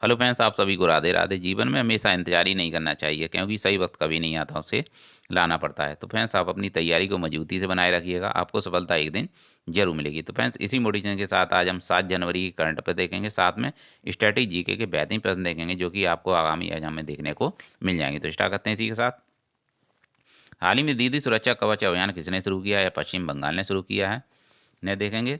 Hello friends, आप सभी को राधे राधे। जीवन में हमेशा इंतजार ही नहीं करना चाहिए, क्योंकि सही वक्त कभी नहीं आता, उसे लाना पड़ता है। तो फ्रेंड्स, आप अपनी तैयारी को मजबूती से बनाए रखिएगा, आपको सफलता एक दिन जरूर मिलेगी। तो फ्रेंड्स, इसी मोटिवेशन के साथ आज हम 7 जनवरी की करंट अफेयर देखेंगे, साथ में स्टैटिक जीके के बेहतरीन प्रश्न देखेंगे, जो कि आपको आगामी एग्जाम में देखने को मिल जाएंगे। तो स्टार्ट करते हैं इसी के साथ। हाल ही में दीदी सुरक्षा कवच अभियान किसने शुरू किया है? पश्चिम बंगाल ने शुरू किया है। ने देखेंगे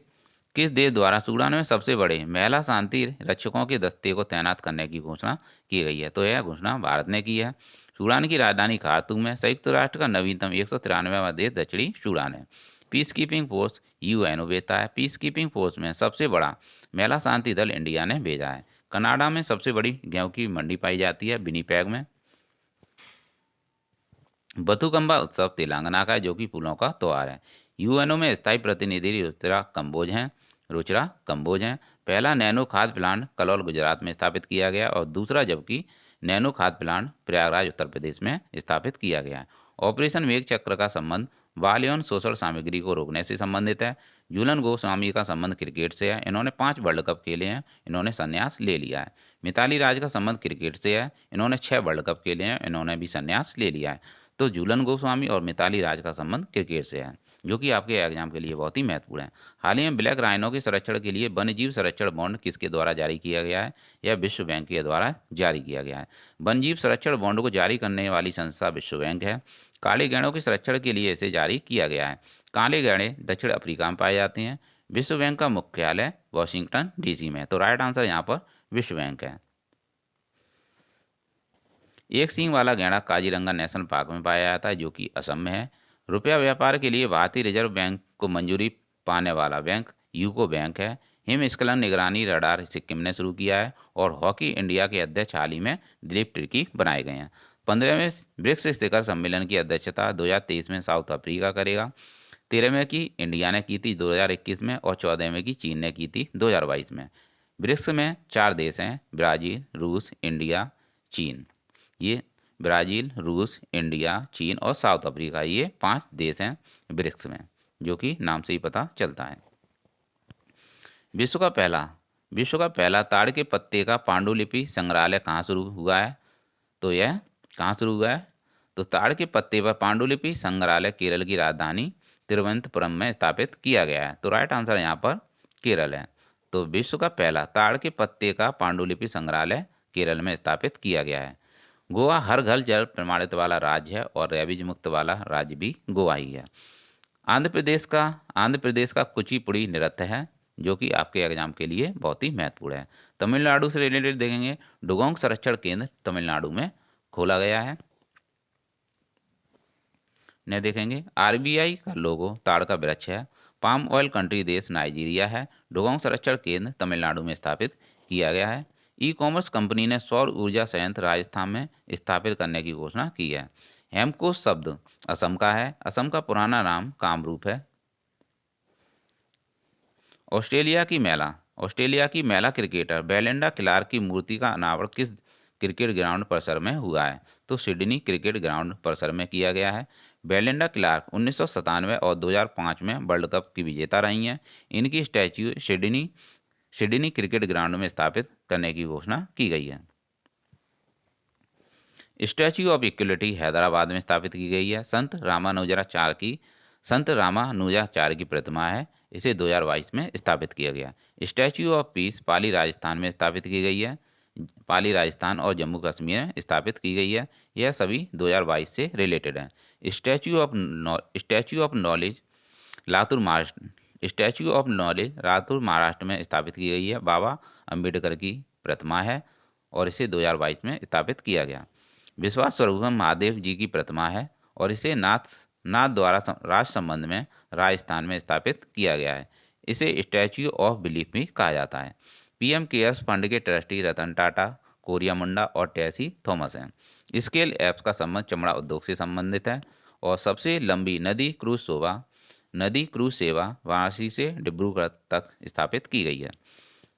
किस देश द्वारा सूडान में सबसे बड़े महिला शांति रक्षकों के दस्ते को तैनात करने की घोषणा की गई है? तो यह घोषणा भारत ने की है। सूडान की राजधानी खार्तूम है। संयुक्त राष्ट्र का नवीनतम 193वां देश दक्षिणी सूडान है। पीस कीपिंग फोर्स यूएनओ भेजता है। पीस कीपिंग फोर्स में सबसे बड़ा महिला शांति दल इंडिया ने भेजा है। कनाडा में सबसे बड़ी गेहूं की मंडी पाई जाती है विनीपेग में। बथुकंबा उत्सव तेलंगाना का है, जो कि फूलों का त्योहार है। यूएनओ में स्थायी प्रतिनिधि रुचिरा कंबोज हैं। पहला नैनो खाद प्लांट कलौल गुजरात में स्थापित किया गया और दूसरा जबकि नैनो खाद प्लांट प्रयागराज उत्तर प्रदेश में स्थापित किया गया है। ऑपरेशन मेघ चक्र का संबंध बाल यौन शोषण सामग्री को रोकने से संबंधित है। झूलन गोस्वामी का संबंध क्रिकेट से है। इन्होंने 5 वर्ल्ड कप खेले हैं। इन्होंने संन्यास ले लिया है। मिताली राज का संबंध क्रिकेट से है। इन्होंने 6 वर्ल्ड कप खेले हैं। इन्होंने भी संन्यास ले लिया है। तो झूलन गोस्वामी और मिताली राज का संबंध क्रिकेट से है, जो कि आपके एग्जाम के लिए बहुत ही महत्वपूर्ण है। हाल ही में ब्लैक राइनो के संरक्षण के लिए वन्यजीव संरक्षण बॉन्ड किसके द्वारा जारी किया गया है? यह विश्व बैंक के द्वारा जारी किया गया है। वन्यजीव संरक्षण बॉन्ड को जारी करने वाली संस्था विश्व बैंक है। काले गैंडों के संरक्षण के लिए इसे जारी किया गया है। काले गैंडे दक्षिण अफ्रीका में पाए जाते हैं। विश्व बैंक का मुख्यालय वॉशिंगटन डीसी में है। तो राइट आंसर यहाँ पर विश्व बैंक है। एक सींग वाला गैंडा काजीरंगा नेशनल पार्क में पाया जाता है, जो कि असम में है। रुपया व्यापार के लिए भारतीय रिजर्व बैंक को मंजूरी पाने वाला बैंक यूको बैंक है। हिमस्खलन निगरानी रडार सिक्किम ने शुरू किया है और हॉकी इंडिया के अध्यक्ष हाल ही में दिलीप तिर्की बनाए गए हैं। 15वें ब्रिक्स शिखर सम्मेलन की अध्यक्षता 2023 में साउथ अफ्रीका करेगा। 13वें की इंडिया ने की थी 2021 में और 14वें की चीन ने की थी 2022 में। ब्रिक्स में 4 देश हैं, ब्राज़ील, रूस, इंडिया, चीन। ये ब्राज़ील, रूस, इंडिया, चीन और साउथ अफ्रीका, ये 5 देश हैं ब्रिक्स में, जो कि नाम से ही पता चलता है। विश्व का पहला विश्व का पहला ताड़ के पत्ते का पांडुलिपि संग्रहालय कहाँ शुरू हुआ है? तो यह कहाँ शुरू हुआ है? तो ताड़ के पत्ते पर पांडुलिपि संग्रहालय केरल की राजधानी तिरुवनंतपुरम में स्थापित किया गया है। तो राइट आंसर यहाँ पर केरल है। तो विश्व का पहला ताड़ के पत्ते का पांडुलिपि संग्रहालय केरल में स्थापित किया गया है। गोवा हर घर जल प्रमाणित वाला राज्य है और रेबीज मुक्त वाला राज्य भी गोवा ही है। आंध्र प्रदेश का कुचिपुड़ी नृत्य है, जो कि आपके एग्जाम के लिए बहुत ही महत्वपूर्ण है। तमिलनाडु से रिलेटेड देखेंगे, डुगोंग संरक्षण केंद्र तमिलनाडु में खोला गया है। ने देखेंगे आरबीआई का लोगो ताड़ का वृक्ष है। पाम ऑयल कंट्री देश नाइजीरिया है। डुगोंग संरक्षण केंद्र तमिलनाडु में स्थापित किया गया है। ई कॉमर्स कंपनी ने सौर ऊर्जा संयंत्र राजस्थान में स्थापित करने की घोषणा की है। हेमकोश शब्द असम का है। असम का पुराना नाम कामरूप है। ऑस्ट्रेलिया की महिला क्रिकेटर बेलिंडा क्लार्क की मूर्ति का अनावरण किस क्रिकेट ग्राउंड परिसर में हुआ है? तो सिडनी क्रिकेट ग्राउंड परिसर में किया गया है। बेलिंडा क्लार्क 1997 और 2005 में वर्ल्ड कप की विजेता रही हैं। इनकी स्टैच्यू सिडनी क्रिकेट ग्राउंड में स्थापित करने की घोषणा की गई है। स्टैच्यू ऑफ इक्वलिटी हैदराबाद में स्थापित की गई है। संत रामानुजाचार्य की प्रतिमा है। इसे 2022 में स्थापित किया गया। स्टैच्यू ऑफ पीस पाली राजस्थान में स्थापित की गई है। पाली राजस्थान और जम्मू कश्मीर में स्थापित की गई है। यह सभी 2022 से रिलेटेड है। Statue of knowledge Latur Maharashtra में स्थापित की गई है। बाबा अम्बेडकर की प्रतिमा है और इसे 2022 में स्थापित किया गया। विश्वास स्वरूपम महादेव जी की प्रतिमा है और इसे नाथ द्वारा राष्ट्र संबंध में राजस्थान में स्थापित किया गया है। इसे स्टैच्यू ऑफ बिलीफ भी कहा जाता है। पीएम केयर्स फंड के ट्रस्टी रतन टाटा, कोरिया मुंडा और टेसी थॉमस हैं। स्केल ऐप्स का संबंध चमड़ा उद्योग से संबंधित है और सबसे लंबी नदी क्रूज सेवा वाराणसी से डिब्रूगढ़ तक स्थापित की गई है।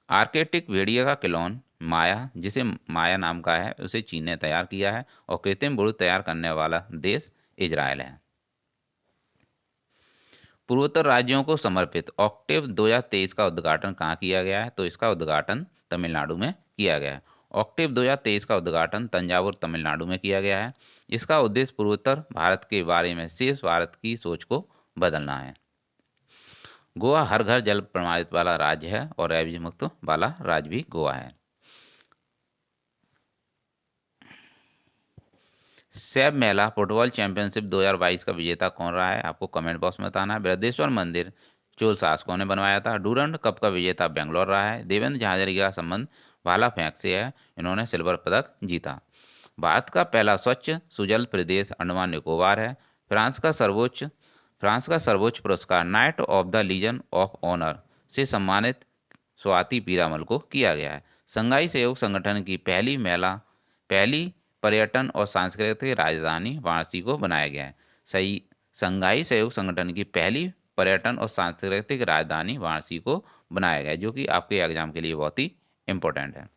आर्कटिक भेड़िया का क्लोन माया, जिसे माया नाम का है, उसे चीन ने तैयार किया है और कृत्रिम बुर्ड तैयार करने वाला देश इजरायल है। पूर्वोत्तर राज्यों को समर्पित ऑक्टेव 2023 का उद्घाटन कहाँ किया गया है? तो इसका उद्घाटन तमिलनाडु में किया गया है। ऑक्टेव 2023 का उद्घाटन तंजावुर तमिलनाडु में किया गया है। इसका उद्देश्य पूर्वोत्तर भारत के बारे में शेष भारत की सोच को बदलना है। गोवा हर घर जल प्रमाणित वाला राज्य है और रेबीज मुक्त वाला राज्य भी गोवा है। सैब मेला फुटबॉल चैंपियनशिप 2022 का विजेता कौन रहा है, आपको कमेंट बॉक्स में बताना है। बृहदेश्वर मंदिर चोल शासकों ने बनवाया था। डूरंड कप का विजेता बेंगलोर रहा है। देवेंद्र झांझरिया का संबंध भाला फेंक से है, इन्होंने सिल्वर पदक जीता। भारत का पहला स्वच्छ सुजल प्रदेश अंडमान निकोबार है। फ्रांस का सर्वोच्च पुरस्कार Knight of the Legion of Honour से सम्मानित स्वाति पीरामल को किया गया है। संघाई सहयोग संगठन की पहली पर्यटन और सांस्कृतिक राजधानी वाराणसी को बनाया गया है। सही संघाई सहयोग संगठन की पहली पर्यटन और सांस्कृतिक राजधानी वाराणसी को बनाया गया है, जो कि आपके एग्जाम के लिए बहुत ही इम्पोर्टेंट है।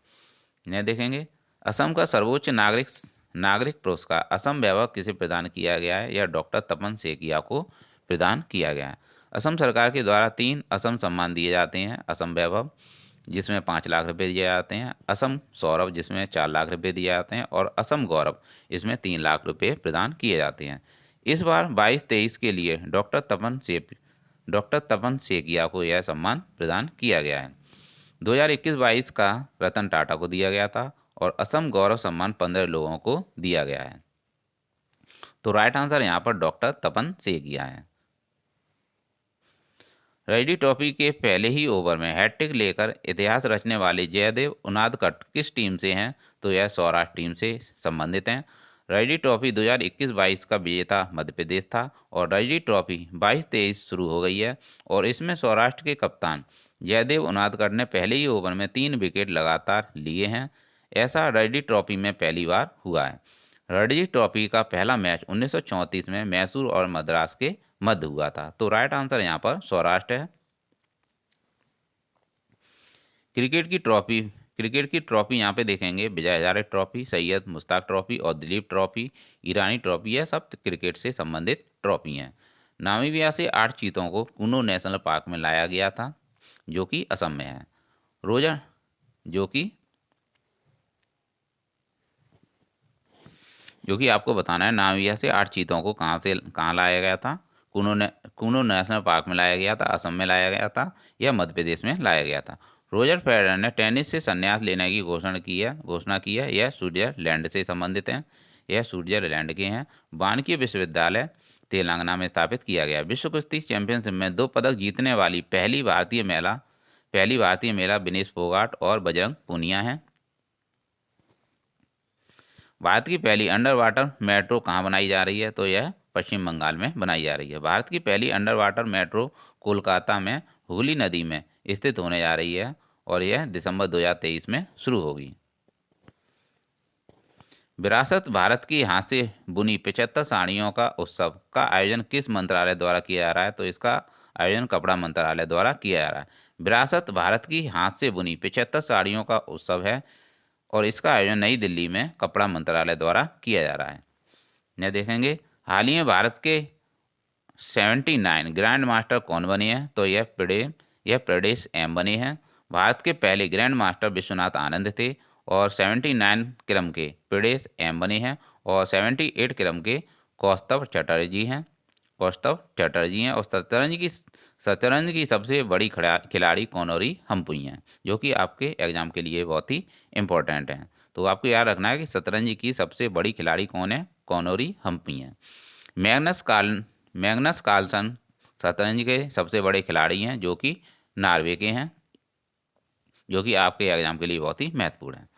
इन्हें देखेंगे। असम का सर्वोच्च नागरिक पुरस्कार असम वैभव किसे प्रदान किया गया है, यह डॉक्टर तपन सेकिया को प्रदान किया गया है। असम सरकार के द्वारा 3 असम सम्मान दिए जाते हैं। असम वैभव जिसमें 5 लाख रुपए दिए जाते हैं, असम सौरभ जिसमें 4 लाख रुपए दिए जाते हैं और असम गौरव इसमें 3 लाख रुपए प्रदान किए जाते हैं। इस बार 22-23 के लिए डॉक्टर तपन सेकिया को यह सम्मान प्रदान किया गया है। 2021-22 का रतन टाटा को दिया गया था और असम गौरव सम्मान 15 लोगों को दिया गया है। तो राइट आंसर यहाँ पर डॉक्टर तपन सेकिया है। रणजी ट्रॉफी के पहले ही ओवर में हैट्रिक लेकर इतिहास रचने वाले जयदेव उनादकट किस टीम से हैं, तो यह सौराष्ट्र टीम से संबंधित हैं। रणजी ट्रॉफी 2021-22 का विजेता मध्य प्रदेश था और रणजी ट्रॉफी 22-23 शुरू हो गई है और इसमें सौराष्ट्र के कप्तान जयदेव उनादकट ने पहले ही ओवर में 3 विकेट लगातार लिए हैं। ऐसा रणजी ट्रॉफी में पहली बार हुआ है। रणजी ट्रॉफी का पहला मैच 1934 में मैसूर और मद्रास के मध्य हुआ था। तो राइट आंसर यहाँ पर सौराष्ट्र है। क्रिकेट की ट्रॉफी यहाँ पे देखेंगे। विजय हजारे ट्रॉफी, सैयद मुश्ताक ट्रॉफी और दिलीप ट्रॉफी, ईरानी ट्रॉफी, यह सब क्रिकेट से संबंधित ट्रॉफी हैं। नामीबिया से 8 चीतों को कुनो नेशनल पार्क में लाया गया था, जो कि असम में है। रोजा जो कि आपको बताना है, नामीबिया से 8 चीतों को कहाँ लाया गया था। कुनो नेशनल पार्क में लाया गया था, असम में लाया गया था या मध्य प्रदेश में लाया गया था। रोजर फेडरर ने टेनिस से संन्यास लेने की घोषणा की है। यह स्विट्जरलैंड से संबंधित हैं, यह स्विट्जरलैंड के हैं। वानिकी विश्वविद्यालय तेलंगाना में स्थापित किया गया। विश्व कुश्ती चैंपियनशिप में 2 पदक जीतने वाली पहली भारतीय महिला विनेश फोगाट और बजरंग पूनिया हैं। भारत की पहली अंडर वाटर मेट्रो कहाँ बनाई जा रही है, तो यह पश्चिम बंगाल में बनाई जा रही है। भारत की पहली अंडर वाटर मेट्रो कोलकाता में हुगली नदी में स्थित होने जा रही है और यह दिसंबर 2023 में शुरू होगी। विरासत भारत की हाथ से बुनी 75 साड़ियों का उत्सव का आयोजन किस मंत्रालय द्वारा किया जा रहा है, तो इसका आयोजन कपड़ा मंत्रालय द्वारा किया जा रहा है। विरासत भारत की हाथ से बुनी 75 साड़ियों का उत्सव है और इसका आयोजन नई दिल्ली में कपड़ा मंत्रालय द्वारा किया जा रहा है। यह देखेंगे। हाल ही में भारत के 79 ग्रैंड मास्टर कौन बने हैं, तो यह प्रदेश एम बने हैं। भारत के पहले ग्रैंड मास्टर विश्वनाथ आनंद थे और 79 क्रम के प्रदेश एम बने हैं और 78 क्रम के कौस्तव चटर्जी हैं और शतरंज की सबसे बड़ी खिलाड़ी कोनोरी हम्पुई हैं, जो कि आपके एग्जाम के लिए बहुत ही इम्पोर्टेंट हैं। तो आपको याद रखना है कि शतरंज की सबसे बड़ी खिलाड़ी कौन है, कोनोरी हम्पुई हैं। मैग्नस कार्लसन शतरंज के सबसे बड़े खिलाड़ी हैं, जो कि नॉर्वे के हैं, जो कि आपके एग्जाम के लिए बहुत ही महत्वपूर्ण है।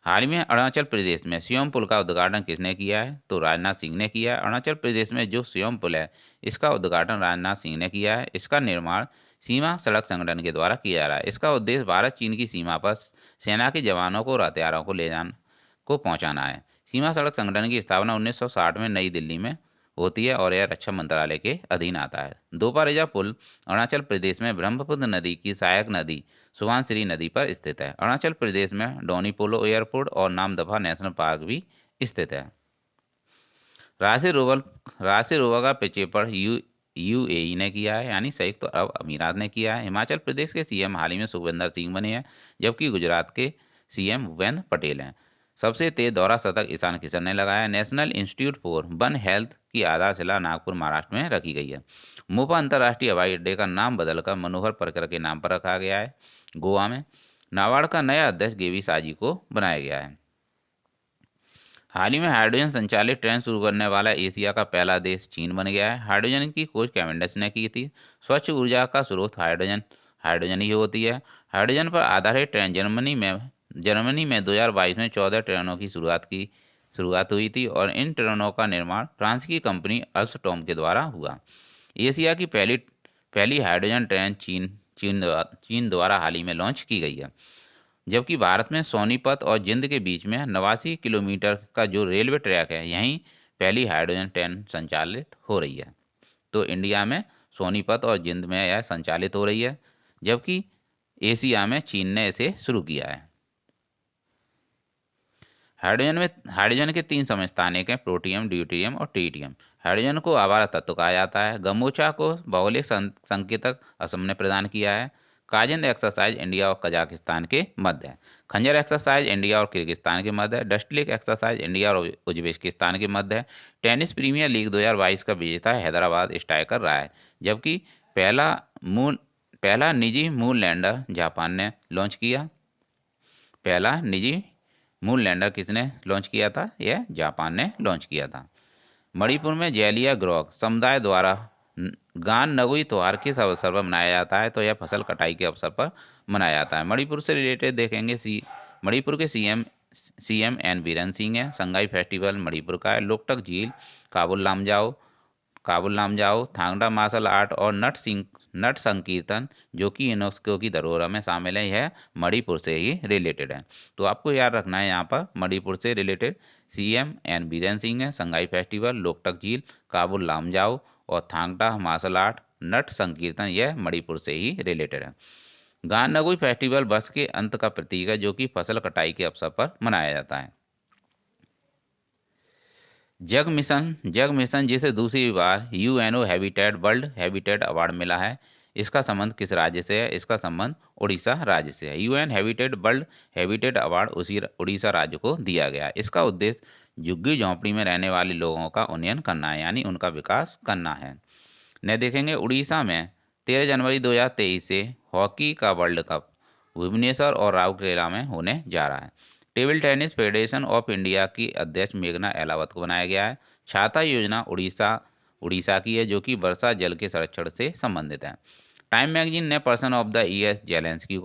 हाल ही में अरुणाचल प्रदेश में सियोम पुल का उद्घाटन किसने किया है, तो राजनाथ सिंह ने किया है। अरुणाचल प्रदेश में जो सियोम पुल है, इसका उद्घाटन राजनाथ सिंह ने किया है। इसका निर्माण सीमा सड़क संगठन के द्वारा किया जा रहा है। इसका उद्देश्य भारत चीन की सीमा पर सेना के जवानों को और हथियारों को पहुंचाना है। सीमा सड़क संगठन की स्थापना 1960 में नई दिल्ली में होती है और यह रक्षा मंत्रालय के अधीन आता है। दोपारेजा पुल अरुणाचल प्रदेश में ब्रह्मपुत्र नदी की सहायक नदी सुबनसिरी नदी पर स्थित है। अरुणाचल प्रदेश में डोनीपोलो एयरपोर्ट और नामदफा नेशनल पार्क भी स्थित है। राष्ट्रीय रोवर का प्रक्षेपण यूएई ने किया है, यानी संयुक्त तो अरब अमीरात ने किया है। हिमाचल प्रदेश के सीएम हाल ही में सुखविंदर सिंह बने हैं, जबकि गुजरात के सीएम भूपेंद्र पटेल हैं। सबसे तेज दोहरा शतक ईशान किशन ने लगाया। National institute for one health की आधारशिला नागपुर महाराष्ट्र में रखी गई है। मोपा अंतर्राष्ट्रीय हवाई अड्डे का नाम बदलकर मनोहर पर्रिकर के नाम पर रखा गया है। गोवा में नाबार्ड का नया अध्यक्ष गेवी साजी को बनाया गया है। हाल ही में हाइड्रोजन संचालित ट्रेन शुरू करने वाला एशिया का पहला देश चीन बन गया है। हाइड्रोजन की खोज कैवेंडिश ने की थी। स्वच्छ ऊर्जा का स्रोत हाइड्रोजन ही होती है। हाइड्रोजन पर आधारित ट्रेन जर्मनी में 2022 में 14 ट्रेनों की शुरुआत हुई थी और इन ट्रेनों का निर्माण फ्रांस की कंपनी अल्स्टॉम के द्वारा हुआ। एशिया की पहली हाइड्रोजन ट्रेन चीन द्वारा हाल ही में लॉन्च की गई है। जबकि भारत में सोनीपत और जिंद के बीच में 89 किलोमीटर का जो रेलवे ट्रैक है, यहीं पहली हाइड्रोजन ट्रेन संचालित हो रही है। तो इंडिया में सोनीपत और जिंद में यह संचालित हो रही है, जबकि एशिया में चीन ने इसे शुरू किया है। हाइड्रोजन के 3 समस्थानिक हैं, प्रोटियम, ड्यूटेरियम और ट्रिटियम। हाइड्रोजन को आवारा तत्व कहा जाता है। गमोचा को भौगोलिक संकेतक असम ने प्रदान किया है। काजिंद एक्सरसाइज इंडिया और कजाकिस्तान के मध्य है। खंजर एक्सरसाइज इंडिया और किर्गिस्तान के मध्य है। डस्टलिक एक्सरसाइज इंडिया और उज्बेकिस्तान के मध्य है। टेनिस प्रीमियर लीग 2022 का विजेता हैदराबाद स्ट्राइकर रहा है। जबकि पहला निजी मून लैंडर जापान ने लॉन्च किया। पहला निजी मून लैंडर किसने लॉन्च किया था? यह जापान ने लॉन्च किया था। मणिपुर में जैलिया ग्रोक समुदाय द्वारा गान नगुई त्योहार किस अवसर पर मनाया जाता है? तो यह फसल कटाई के अवसर पर मनाया जाता है। मणिपुर से रिलेटेड देखेंगे मणिपुर के सीएम एन बीरेन सिंह है। संगाई फेस्टिवल मणिपुर का है। लोकटक झील, काबुल लामजाओ, थांगडा मार्शल आर्ट और नट संकीर्तन जो कि यूनेस्को की धरोहर में शामिल है, यह मणिपुर से ही रिलेटेड है। तो आपको याद रखना है यहाँ पर मणिपुर से related CM N Biren Singh है। संगाई फेस्टिवल, लोकटक झील, काबुल लामजाओ और थांगटा मार्शल आर्ट, नट संकीर्तन, यह मणिपुर से ही रिलेटेड है। गान नगुई फेस्टिवल वर्ष के अंत का प्रतीक है जो कि फसल कटाई के अवसर पर मनाया जाता है। जग मिशन जिसे दूसरी बार UNO habitat world habitat award मिला है, इसका संबंध किस राज्य से है? इसका संबंध उड़ीसा राज्य से है। UN habitat world habitat award उसी उड़ीसा राज्य को दिया गया है। इसका उद्देश्य झुग्गी झोंपड़ी में रहने वाले लोगों का उन्नयन करना है, यानी उनका विकास करना है। न देखेंगे उड़ीसा में 13 जनवरी 2023 से हॉकी का वर्ल्ड कप भुवनेश्वर और राउरकेला में होने जा रहा है। Table tennis federation of India की अध्यक्ष मेघना एलावत को बनाया गया है। छाता योजना उड़ीसा की है जो कि वर्षा जल के संरक्षण से संबंधित है। टाइम मैगजीन ने person of the year Zelensky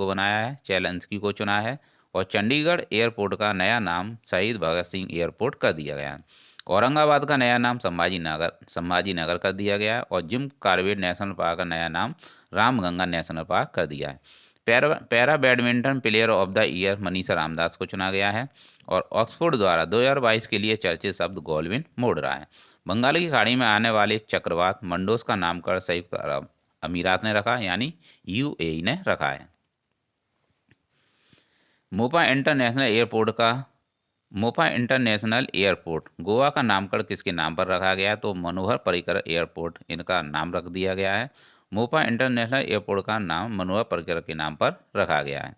को चुना है। और चंडीगढ़ एयरपोर्ट का नया नाम शहीद भगत सिंह एयरपोर्ट कर दिया गया है। औरंगाबाद का नया नाम संभाजी नगर कर दिया गया है। और जिम कॉर्बेट नेशनल पार्क का नया नाम रामगंगा नेशनल पार्क कर दिया है। Para badminton player of the year Manisha Ramdas को चुना गया है। और ऑक्सफोर्ड द्वारा 2022 के लिए चर्चित शब्द गोल्विन मोड़ रहा है। बंगाल की खाड़ी में आने वाले चक्रवात मंडोस का नामकरण संयुक्त अरब अमीरात ने रखा, यानी यूएई ने रखा है। मोपा इंटरनेशनल एयरपोर्ट गोवा का नामकरण किसके नाम पर रखा गया? तो मनोहर पर्रिकर एयरपोर्ट इनका नाम रख दिया गया है। मोपा इंटरनेशनल एयरपोर्ट का नाम मनोहर पर्रिकर के नाम पर रखा गया है।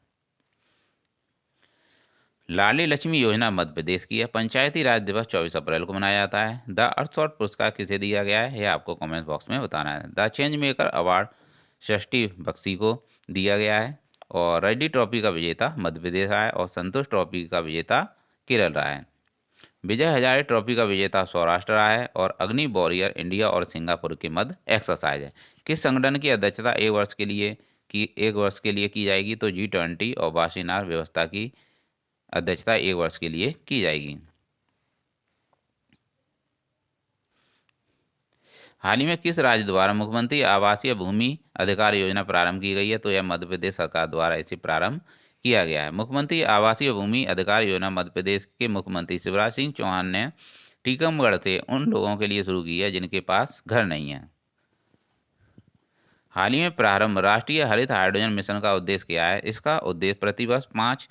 लाडली लक्ष्मी योजना मध्य प्रदेश की है। पंचायती राज दिवस 24 अप्रैल को मनाया जाता है। द अर्थशॉट पुरस्कार किसे दिया गया है? यह आपको कमेंट बॉक्स में बताना है। द चेंज मेकर अवार्ड षष्ठी बख्शी को दिया गया है। और रणजी ट्रॉफी का विजेता मध्य प्रदेश रहा है। और संतोष ट्रॉफी का विजेता केरल रहा है। विजय हजारे ट्रॉफी का विजेता सौराष्ट्र रहा है। और अग्नि वॉरियर इंडिया और सिंगापुर के मध्य एक्सरसाइज है। किस संगठन की अध्यक्षता एक वर्ष के लिए की जाएगी? तो G20 और वाशीनार व्यवस्था की अध्यक्षता एक वर्ष के लिए की जाएगी। हाल ही में किस राज्य द्वारा मुख्यमंत्री आवासीय भूमि अधिकार योजना प्रारंभ की गई है? तो यह मध्य प्रदेश सरकार द्वारा इसे प्रारंभ किया गया है। मुख्यमंत्री आवासीय भूमि अधिकार योजना मध्य प्रदेश के मुख्यमंत्री शिवराज सिंह चौहान ने टीकमगढ़ से उन लोगों के लिए शुरू की है जिनके पास घर नहीं है। हाल ही में प्रारंभ राष्ट्रीय हरित हाइड्रोजन मिशन का उद्देश्य क्या है? इसका उद्देश्य प्रतिवर्ष 5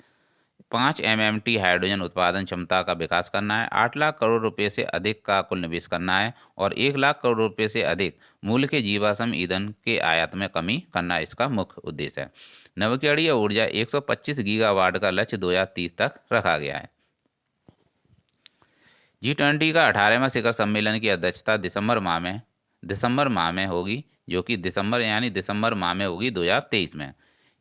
5 MMT हाइड्रोजन उत्पादन क्षमता का विकास करना है, 8 लाख करोड़ रुपए से अधिक का कुल निवेश करना है और 1 लाख करोड़ रुपए से अधिक मूल्य के जीवाश्म ईंधन के आयात में कमी करना इसका मुख्य उद्देश्य है। नवीकरणीय ऊर्जा 125 गीगावाट का लक्ष्य 2030 तक रखा गया है। G20 का 18वां शिखर सम्मेलन की अध्यक्षता दिसंबर माह में होगी, जो कि दिसंबर माह में होगी 2023 में।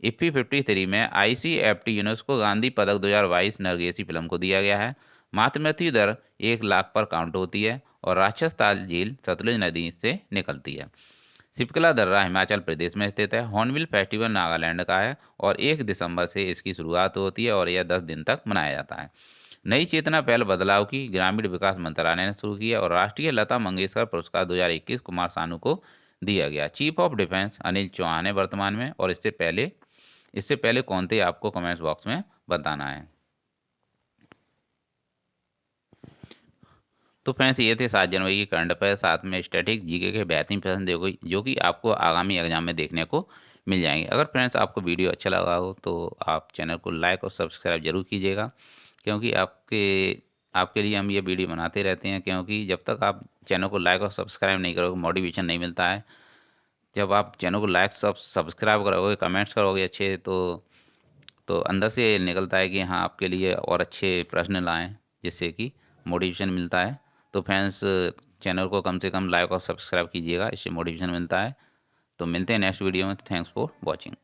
इफ्फी 53 में ICFT यूनेस्को गांधी पदक 2022 नरगेसी फिल्म को दिया गया है। मातृ मृत्यु दर 1 लाख पर काउंट होती है और राक्षस ताल झील सतलुज नदी से निकलती है। सिपकला दर्रा हिमाचल प्रदेश में स्थित है। हॉर्नबिल फेस्टिवल नागालैंड का है और 1 दिसंबर से इसकी शुरुआत होती है और यह 10 दिन तक मनाया जाता है। नई चेतना पहल बदलाव की ग्रामीण विकास मंत्रालय ने शुरू किया और राष्ट्रीय लता मंगेशकर पुरस्कार 2021 कुमार सानू को दिया गया। Chief of defence Anil Chauhan है वर्तमान में, और इससे पहले कौन थे आपको कमेंट्स बॉक्स में बताना है। तो फ्रेंड्स, ये थे 7 जनवरी की करंट अफेयर, साथ में स्टैटिक जीके के बेहतरीन प्रश्न देखो जो कि आपको आगामी एग्जाम में देखने को मिल जाएंगे। अगर फ्रेंड्स आपको वीडियो अच्छा लगा हो तो आप चैनल को लाइक और सब्सक्राइब जरूर कीजिएगा, क्योंकि आपके लिए हम ये वीडियो बनाते रहते हैं। क्योंकि जब तक आप चैनल को लाइक और सब्सक्राइब नहीं करोगे, मोटिवेशन नहीं मिलता है। जब आप चैनल को लाइक सब्सक्राइब करोगे, कमेंट्स करोगे अच्छे, तो अंदर से निकलता है कि हाँ, आपके लिए और अच्छे प्रश्न लाएं, जिससे कि मोटिवेशन मिलता है। तो फ्रेंड्स, चैनल को कम से कम लाइक और सब्सक्राइब कीजिएगा, इससे मोटिवेशन मिलता है। तो मिलते हैं नेक्स्ट वीडियो में। Thanks for watching.